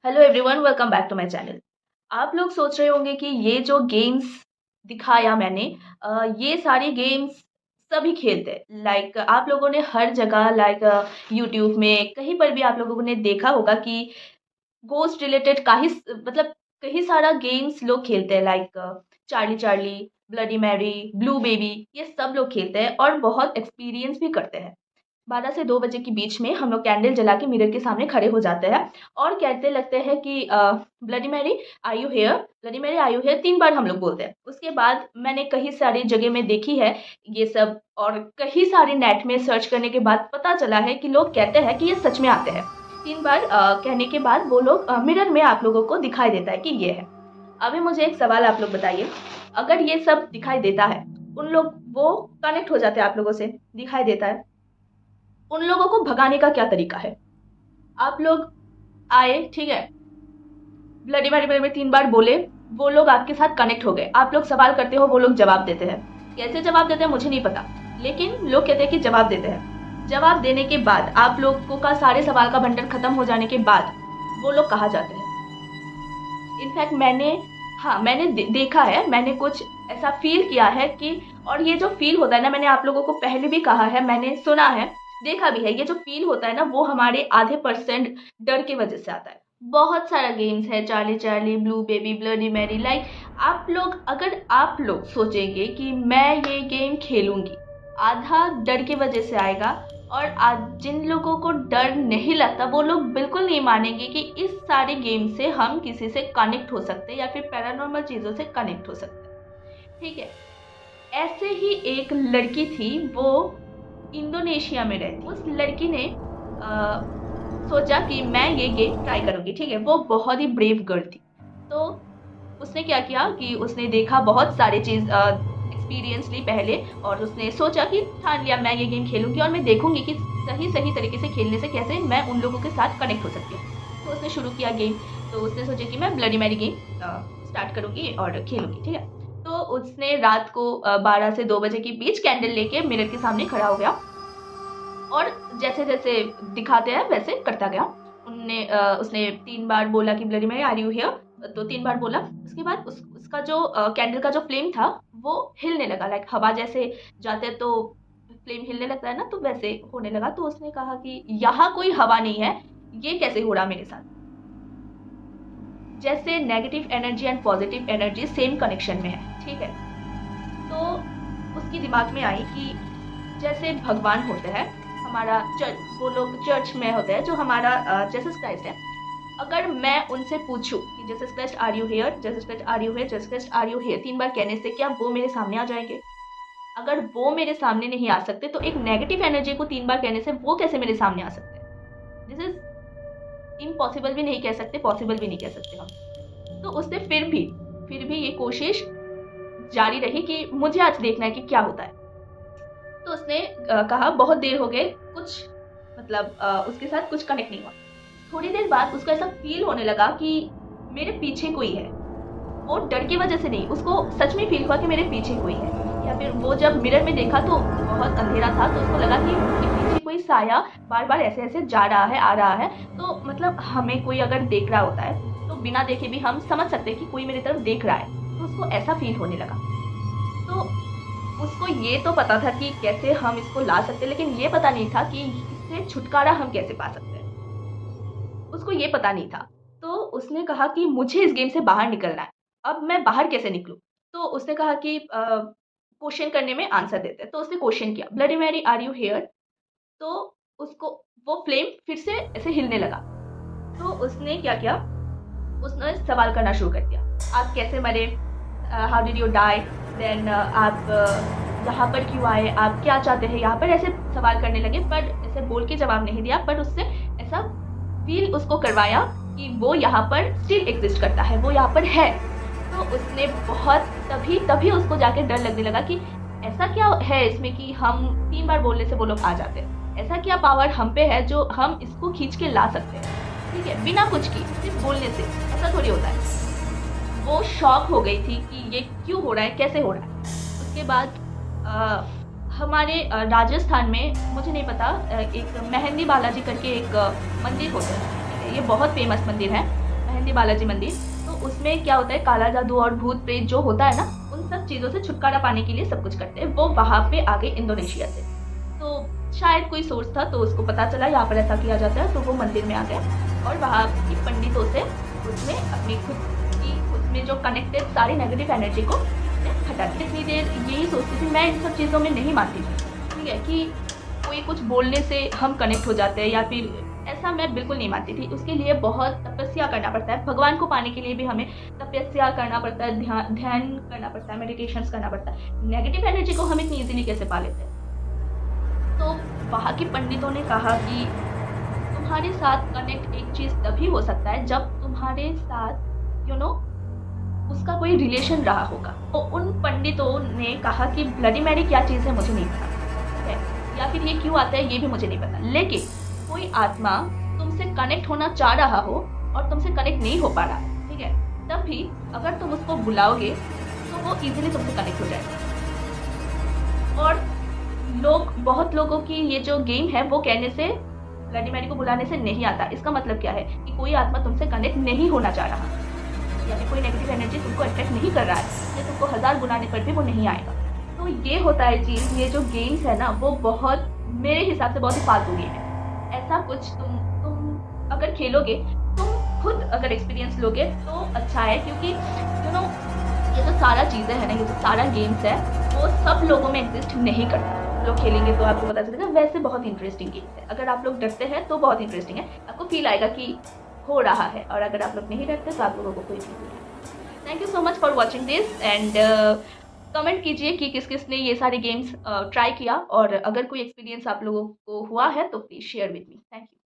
Hello everyone, welcome back to my channel. आप लोग सोच रहे होंगे कि ये जो गेम्स दिखाया मैंने, ये सारे गेम्स सभी खेलते हैं। लाइक आप लोगों ने हर जगह, लाइक यूट्यूब में कहीं पर भी आप लोगों ने देखा होगा कि घोस्ट रिलेटेड का ही मतलब कई सारा गेम्स लोग खेलते हैं। Like Charlie Charlie, bloody Mary, blue baby, ये सब लोग खेलते हैं और बहुत एक्सपीरियंस भी करते हैं। 12 से 2 बजे के बीच में हम लोग कैंडल जला के मिरर के सामने खड़े हो जाते हैं और कहते लगते हैं कि bloody Mary are you here, bloody Mary are you here, 3 बार हम लोग बोलते हैं। उसके बाद मैंने कई सारी जगह में देखी है ये सब, और कई सारे नेट में सर्च करने के बाद पता चला है कि लोग कहते हैं कि ये सच में आते हैं। 3 बार कहने के बाद वो लोग मिरर में आप लोगों को दिखाई देता है कि ये है। अभी मुझे एक सवाल आप लोग बताइए, अगर ये सब दिखाई देता है, उन लोग वो कनेक्ट हो जाते हैं आप लोगों से, दिखाई देता है, उन लोगों को भगाने का क्या तरीका है? आप लोग आए, ठीक है, ब्लडी मैरी मेरे में 3 बार बोले, वो लोग आपके साथ कनेक्ट हो गए, आप लोग सवाल करते हो, वो लोग जवाब देते हैं। कैसे जवाब देते हैं मुझे नहीं पता, लेकिन लोग कहते हैं कि जवाब देते हैं। जवाब देने के बाद आप लोगों का सारे सवाल का भंडार खत्म हो जाने के बाद वो लोग कहाँ जाते हैं? इनफैक्ट मैंने देखा है, मैंने कुछ ऐसा फील किया है कि, और ये जो फील होता है ना, मैंने आप लोगों को पहले भी कहा है, मैंने सुना है, देखा भी है, ये जो फील होता है ना, वो हमारे आधे % डर की वजह से आता है। बहुत सारा गेम्स है, Charlie Charlie, blue baby, bloody Mary, like अगर आप लोग सोचेंगे कि मैं ये गेम खेलूंगी, आधा डर की वजह से आएगा। और आज जिन लोगों को डर नहीं लगता वो लोग बिल्कुल नहीं मानेंगे कि इस सारे गेम से हम किसी से कनेक्ट हो सकते हैं या फिर पैरानॉर्मल चीज़ों से कनेक्ट हो सकते हैं। ठीक है, ऐसे ही एक लड़की थी, वो इंडोनेशिया में रहती। उस लड़की ने सोचा कि मैं ये गेम ट्राई करूँगी। ठीक है, वो बहुत ही ब्रेव गर्ल थी। तो उसने क्या किया कि उसने देखा बहुत सारे चीज़, एक्सपीरियंस ली पहले, और उसने सोचा कि ठान लिया मैं ये गेम खेलूंगी और मैं देखूंगी कि सही तरीके से खेलने से कैसे मैं उन लोगों के साथ कनेक्ट हो सकती हूँ। तो उसने शुरू किया गेम। तो उसने सोचा कि मैं ब्लडी मैरी गेम स्टार्ट करूंगी और खेलूंगी। ठीक है, तो उसने रात को 12 से 2 बजे के बीच कैंडल लेके मिरर के सामने खड़ा हो गया और जैसे जैसे दिखाते हैं वैसे करता गया। उसने 3 बार बोला कि bloody Mary are you here, तो 3 बार बोला। उसके बाद उसका जो कैंडल का जो फ्लेम था वो हिलने लगा, लाइक हवा जैसे जाते तो फ्लेम हिलने लगता है ना, तो वैसे होने लगा। तो उसने कहा कि यहाँ कोई हवा नहीं है, ये कैसे हो रहा मेरे साथ? जैसे negative energy and positive energy same connection में है। ठीक है, तो उसकी दिमाग में आई कि जैसे भगवान होते हैं हमारा, वो लोग चर्च में होते हैं, जो हमारा जीसस क्राइस्ट है। अगर मैं उनसे पूछूं कि Jesus Christ are you here, Jesus Christ are you here, Jesus Christ are you here 3 बार कहने से क्या वो मेरे सामने आ जाएंगे? अगर वो मेरे सामने नहीं आ सकते तो एक नेगेटिव एनर्जी को 3 बार कहने से वो कैसे मेरे सामने आ सकते हैं? दिस इज इम्पॉसिबल भी नहीं कह सकते, पॉसिबल भी नहीं कह सकते हम। तो उसने फिर भी ये कोशिश जारी रही कि मुझे आज देखना है कि क्या होता है। तो उसने कहा बहुत देर हो गए, कुछ उसके साथ कुछ कनेक्ट नहीं हुआ। थोड़ी देर बाद उसको ऐसा फील होने लगा कि मेरे पीछे कोई है। वो डर की वजह से नहीं, उसको सच में फील हुआ कि मेरे पीछे कोई है। या फिर वो जब मिरर में देखा तो बहुत अंधेरा था, तो उसको लगा कि पीछे कोई साया बार बार ऐसे ऐसे जा रहा है, आ रहा है। तो हमें कोई अगर देख रहा होता है तो बिना देखे भी हम समझ सकते हैं कि कोई मेरी तरफ देख रहा है। तो उसको ऐसा फील होने लगा। तो उसको ये तो पता था कि कैसे हम इसको ला सकते, लेकिन ये पता नहीं था कि इससे छुटकारा हम कैसे पा सकते हैं। उसको ये पता नहीं था। तो उसने कहा कि मुझे इस गेम से बाहर निकलना है, अब मैं बाहर कैसे निकलूं? तो उसने कहा कि क्वेश्चन करने में आंसर देते हैं। तो उसने क्वेश्चन किया, bloody Mary are you here? तो उसको वो फ्लेम फिर से ऐसे हिलने लगा। तो उसने क्या किया, उसने सवाल करना शुरू कर दिया, आप कैसे मरे, how did you die, then आप यहाँ पर क्यों आए, आप क्या चाहते हैं यहाँ पर, ऐसे सवाल करने लगे। पर ऐसे बोल के जवाब नहीं दिया, पर उससे ऐसा फील उसको करवाया कि वो यहाँ पर स्टिल एग्जिस्ट करता है, वो यहाँ पर है। तो उसने बहुत तभी उसको जाके डर लगने लगा कि ऐसा क्या है इसमें कि हम 3 बार बोलने से वो लोग आ जाते हैं, ऐसा क्या पावर हम पे है जो हम इसको खींच के ला सकते हैं। ठीक है, बिना कुछ की, सिर्फ बोलने से, ऐसा थोड़ी होता है। वो शॉक हो गई थी कि ये क्यों हो रहा है, कैसे हो रहा है। उसके बाद हमारे राजस्थान में, मुझे नहीं पता, एक मेहंदी बालाजी करके एक मंदिर होता है, ये बहुत फेमस मंदिर है। मेहंदी बालाजी मंदिर, तो उसमें क्या होता है, काला जादू और भूत प्रेत जो होता है ना, उन सब चीज़ों से छुटकारा पाने के लिए सब कुछ करते हैं। वो वहाँ पे आ गए इंडोनेशिया से, तो शायद कोई सोर्स था तो उसको पता चला यहाँ पर ऐसा किया जाता है, तो वो मंदिर में आ गए और वहाँ की पंडितों से उसमें अपनी खुद की उसमें जो कनेक्टेड सारी नेगेटिव एनर्जी को हटा दी। इतनी देर यही सोचती थी मैं, इन सब चीज़ों में नहीं मानती थी, ठीक है, कि कोई कुछ बोलने से हम कनेक्ट हो जाते हैं या फिर ऐसा मैं बिल्कुल नहीं मानती थी। उसके लिए बहुत तपस्या करना पड़ता है, भगवान को पाने के लिए भी हमें तपस्या करना पड़ता है, ध्यान करना पड़ता है, मेडिटेशंस करना पड़ता है। नेगेटिव एनर्जी को हम इतनी ईजिली कैसे पा लेते हैं। तो वहाँ के पंडितों ने कहा कि तुम्हारे साथ कनेक्ट एक चीज़ तभी हो सकता है जब तुम्हारे साथ उसका कोई रिलेशन रहा होगा। तो उन पंडितों ने कहा कि ब्लडी मैरी क्या चीज़ है मुझे नहीं पता, ठीक है, या फिर ये क्यों आता है ये भी मुझे नहीं पता, लेकिन कोई आत्मा तुमसे कनेक्ट होना चाह रहा हो और तुमसे कनेक्ट नहीं हो पा रहा, ठीक है, तब भी अगर तुम उसको बुलाओगे तो वो इजीली तुमसे कनेक्ट हो जाएगा। और बहुत लोगों की ये जो गेम है वो कहने से, ब्लडी मैरी को बुलाने से नहीं आता। इसका मतलब क्या है कि कोई आत्मा तुमसे कनेक्ट नहीं होना चाह रहा, यानी कोई नेगेटिव एनर्जी तुमको अट्रैक्ट नहीं कर रहा है, या तुमको 1000 बुलाने पर भी वो नहीं आएगा। तो ये होता है चीज़, ये जो गेम्स है ना वो बहुत, मेरे हिसाब से बहुत ही फालतू गेम है। ऐसा कुछ तुम अगर खेलोगे, तुम खुद अगर एक्सपीरियंस लोगे तो अच्छा है, क्योंकि ये जो सारा चीज़ें हैं ना, ये जो सारा गेम्स है वो सब लोगों में एग्जिस्ट नहीं करता। लोग खेलेंगे तो आपको पता चलेगा। वैसे बहुत इंटरेस्टिंग गेम्स है, अगर आप लोग डरते हैं तो बहुत इंटरेस्टिंग है, आपको फील आएगा कि हो रहा है, और अगर आप लोग नहीं डरते तो आप लोगों को कोई फील नहीं है। Thank you so much for watching this, and comment कीजिए कि किस किस ने ये सारे गेम्स ट्राई किया, और अगर कोई एक्सपीरियंस आप लोगों को हुआ है तो please share with me. Thank you.